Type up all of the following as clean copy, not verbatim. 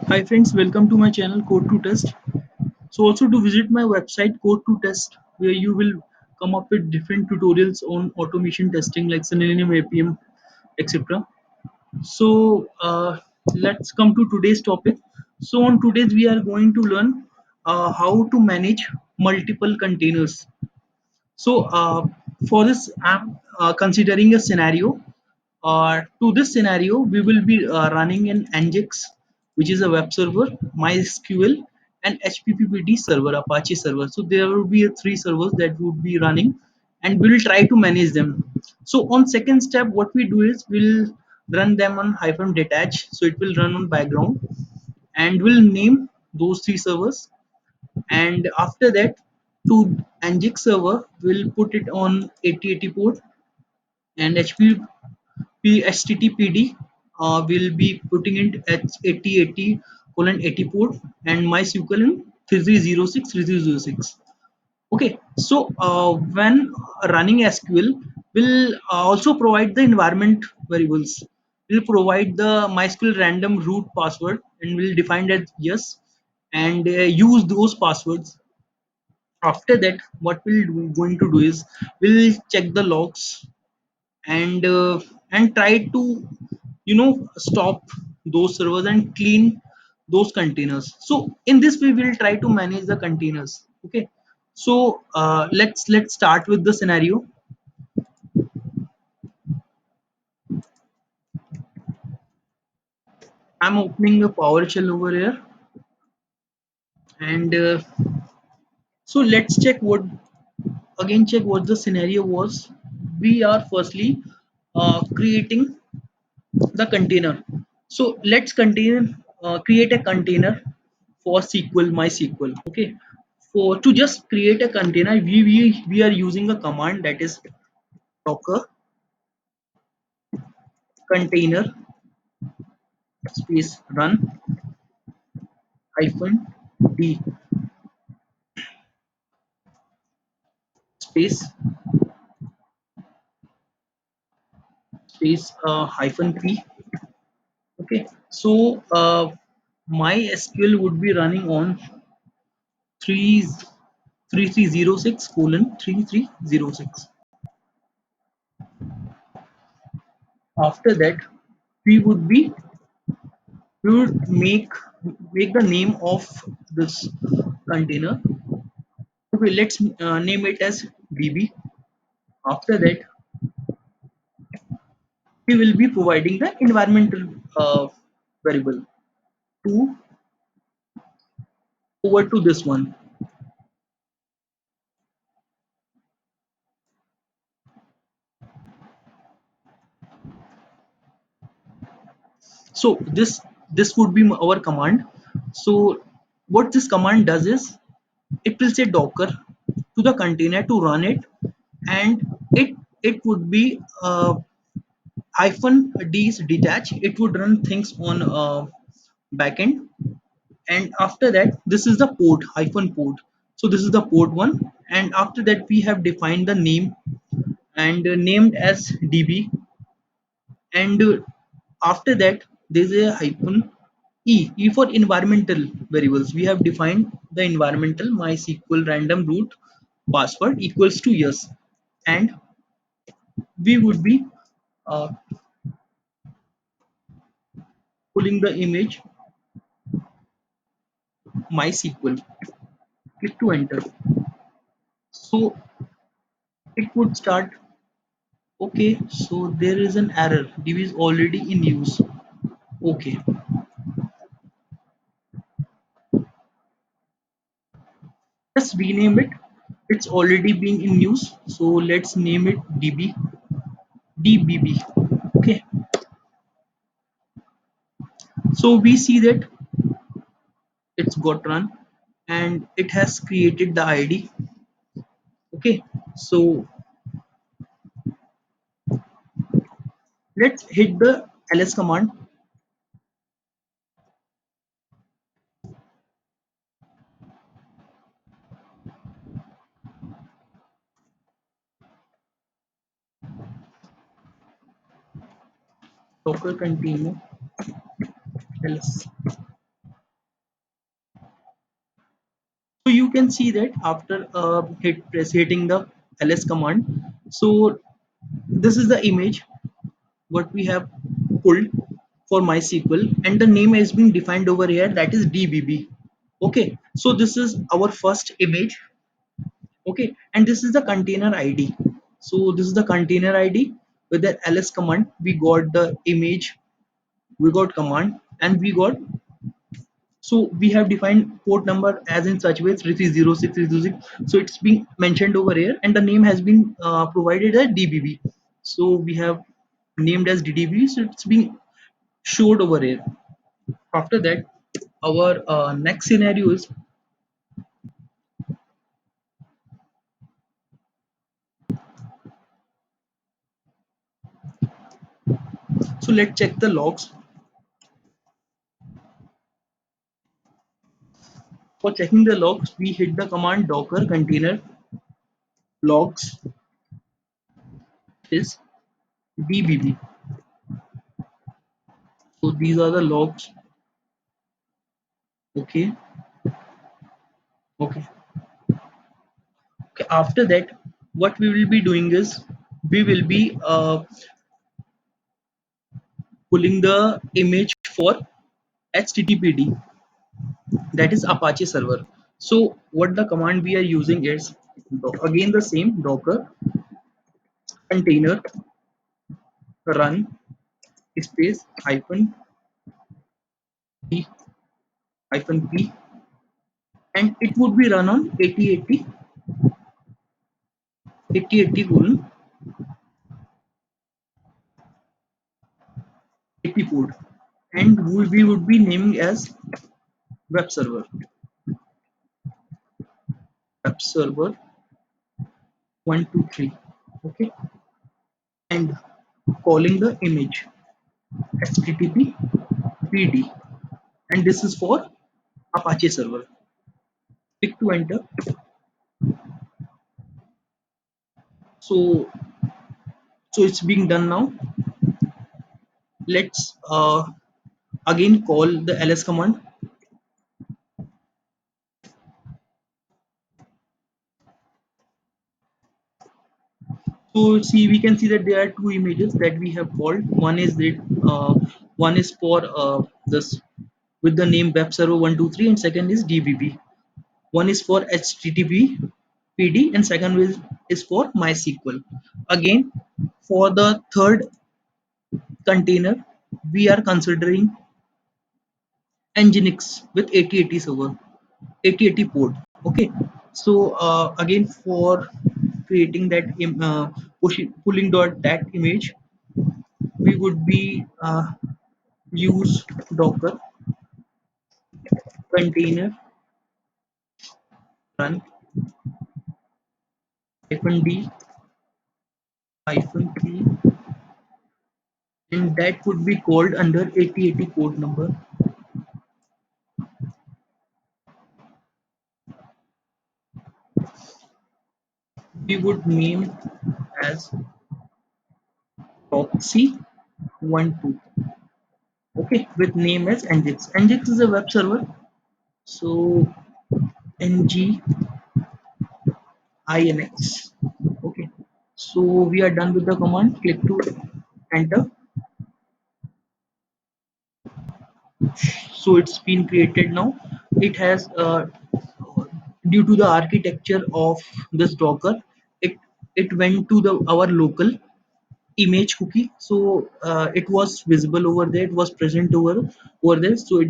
Hi friends, welcome to my channel Code to Test. So also to visit my website Code to Test where you will come up with different tutorials on automation testing like Selenium APM etc. So let's come to today's topic. So on today's we are going to learn how to manage multiple containers. So for this, I'm considering a scenario. To this scenario, we will be running an Nginx, which is a web server, MySQL, and HTTPD server, Apache server. So there will be three servers that would be running, and we'll try to manage them. So on second step, what we do is we'll run them on hyphen detach, so it will run on background, and we'll name those three servers, and after that to Nginx server we'll put it on 8080 port, and HTTPD will be putting it at 8080 colon 80 port, and MySQL in 3306. Okay, so when running SQL, will also provide the environment variables. Will provide the MySQL random root password, and will define that yes, and use those passwords. After that, what going to do is we'll check the logs, and try to stop those servers and clean those containers. So in this way we'll try to manage the containers. Okay, so let's start with the scenario. I'm opening a PowerShell over here, and so let's check what check what the scenario was. We are firstly creating the container. So let's create a container for SQL MySQL. Okay, for to just create a container, we are using a command that is docker container space run hyphen d space hyphen p. Okay, so my SQL would be running on 3 3306 colon 3306. After that, we would be we would make the name of this container. Okay, let's name it as db. After that, we will be providing the environmental variable to over to this one. So this would be our command. So what this command does is it will say docker to the container to run it, and it would be hyphen d is detach. It would run things on backend, and after that this is the port hyphen port. So this is the port one, and after that we have defined the name, and named as db, and after that there's a hyphen e for environmental variables. We have defined the environmental MySQL random root password equals to yes, and we would be uh, pulling the image MySQL. Click to enter. So it would start. Okay, so there is an error. Div is already in use. Okay, let's rename it. It's already being in use, so let's name it dbb. Okay, so we see that it's got run, and it has created the ID. Okay, so let's hit the ls command. Docker container ls. So you can see that after hitting the ls command, so this is the image what we have pulled for MySQL, and the name has been defined over here, that is DBB. Okay, so this is our first image. Okay, and this is the container ID. So this is the container ID. With the ls command we got the image, we got command, and we got, so we have defined port number as in such way 3306 so it's being mentioned over here, and the name has been provided as DBB. So we have named as DDB, so it's being showed over here. After that, our next scenario is, so let's check the logs. For checking the logs, we hit the command docker container logs is DBB. So these are the logs. Okay, okay, okay. After that, what we will be doing is we will be pulling the image for HTTPD, that is Apache server. So what the command we are using is again the same docker container run space hyphen p hyphen p, and it would be run on 8080 colon 80 port, and we would be naming as web server, web server 123. Okay, and calling the image http pd, and this is for Apache server. Click to enter. So it's being done now. Let's again call the ls command. So see, we can see that there are two images that we have called. One is that one is for this with the name web server 123, and second is DBB. One is for HTTP PD, and second is for MySQL. Again, for the third container, we are considering Nginx with 8080 server, 8080 port. Okay, so again for creating that pulling dot that image, we would be use docker container run hyphen d hyphen p, and that would be called under 8080 port number. We would name as proxy 12. Okay, with name as Nginx. Nginx is a web server. So Nginx. Okay, so we are done with the command. Click to enter. So it's been created now. It has due to the architecture of this docker, it it went to the our local image cookie. So it was visible over there, it was present over there, so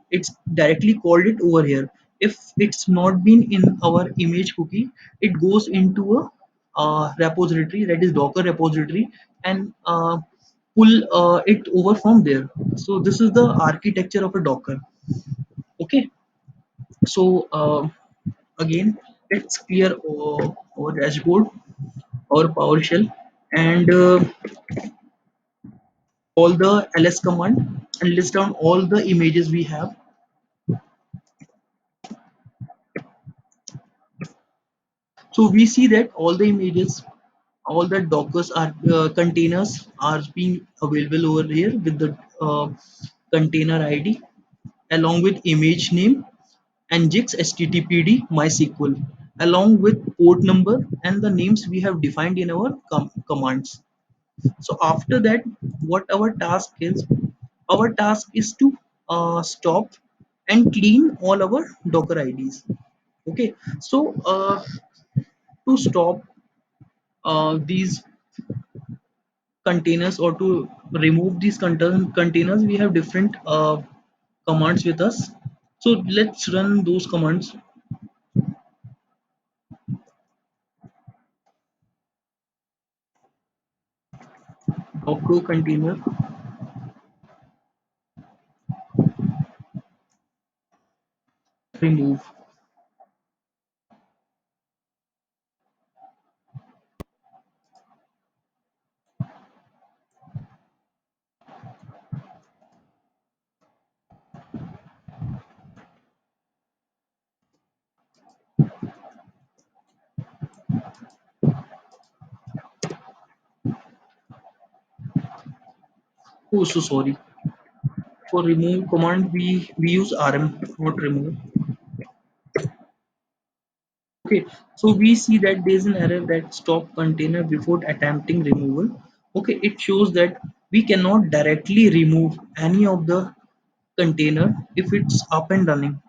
it's directly called it over here. If it's not been in our image cookie, it goes into a repository, that is docker repository, and pull it over from there. So this is the architecture of a docker. Okay, so again, let's clear our dashboard or PowerShell, and all the ls command, and list down all the images we have. So we see that all the images, all the dockers are containers are being available over here with the container id along with image name and Nginx HTTPD MySQL along with port number and the names we have defined in our commands. So after that, what our task is to stop and clean all our Docker IDs. Okay, so to stop these containers or to remove these containers, we have different commands with us. So let's run those commands. Docker container remove. Oh, so sorry. For remove command, we use rm, not remove. Okay, so we see that there is an error that stop container before attempting removal. Okay, it shows that we cannot directly remove any of the container if it's up and running.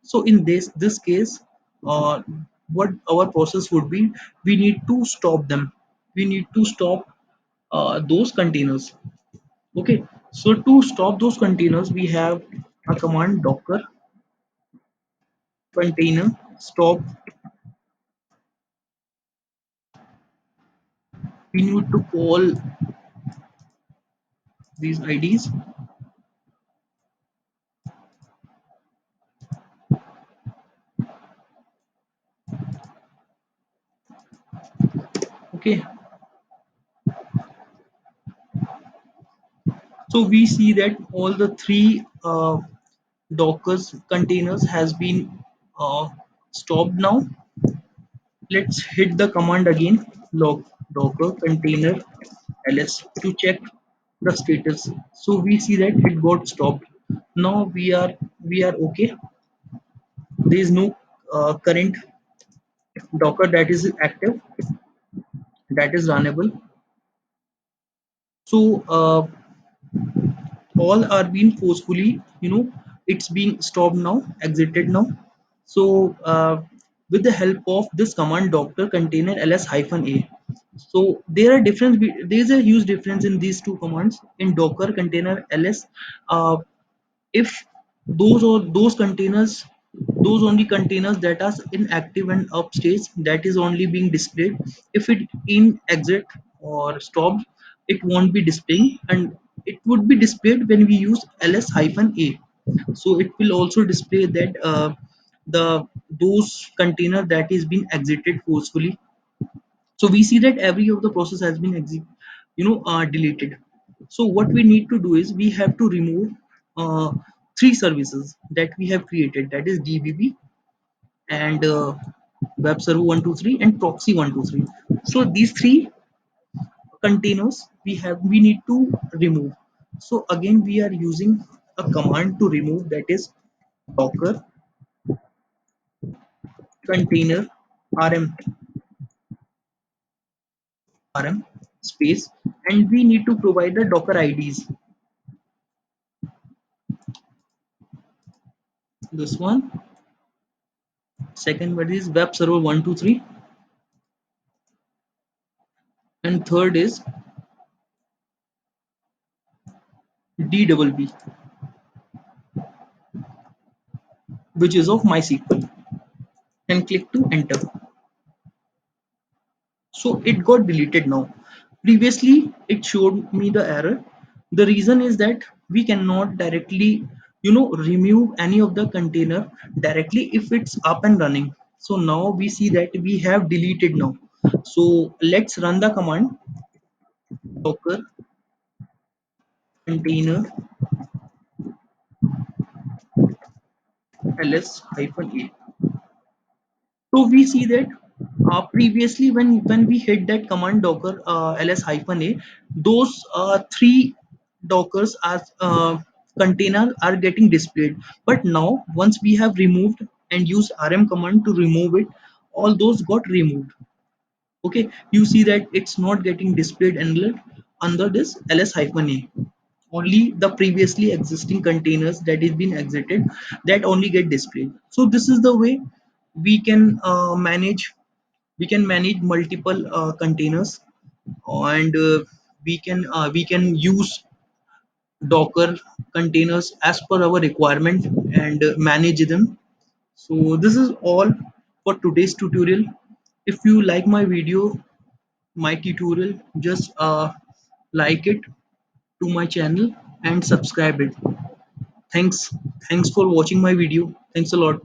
So in this case, uh, what our process would be, we need to stop them. We need to stop those containers. Okay, so to stop those containers, we have a command docker container stop. We need to call these IDs. Okay, so we see that all the three Docker's containers has been stopped now. Let's hit the command again, log docker container ls to check the status. So we see that it got stopped. Now we are okay. There is no current docker that is active, that is runnable. So all are being forcefully, it's being stopped now, exited now. So with the help of this command docker container ls hyphen a, so there is a huge difference in these two commands. In docker container ls, uh, if those containers, those only containers that are in active and up stage, that is only being displayed. If it in exit or stopped, it won't be displaying, and it would be displayed when we use ls hyphen a. So it will also display that the those container that is being exited forcefully. So we see that every of the process has been deleted. So what we need to do is we have to remove three services that we have created, that is dbb and web server 123 and proxy 123. So these three containers we need to remove. So again we are using a command to remove, that is docker container rm rm space, and we need to provide the docker ids. This one, second one is web server 123, and third is DWB, which is of MySQL, and click to enter. So it got deleted now. Previously, it showed me the error. The reason is that we cannot directly, remove any of the container directly if it's up and running. So now we see that we have deleted now. So let's run the command docker container ls hyphen a. So we see that previously when we hit that command docker ls hyphen a, those three dockers as container are getting displayed. But now once we have removed and use rm command to remove it, all those got removed. Okay, you see that it's not getting displayed under this ls-a. Only the previously existing containers that is been exited, that only get displayed. So this is the way we can manage multiple containers, and we can use docker containers as per our requirement and manage them. So this is all for today's tutorial. If you like my video, my tutorial, just like it to my channel and subscribe it. Thanks. Thanks for watching my video. Thanks a lot.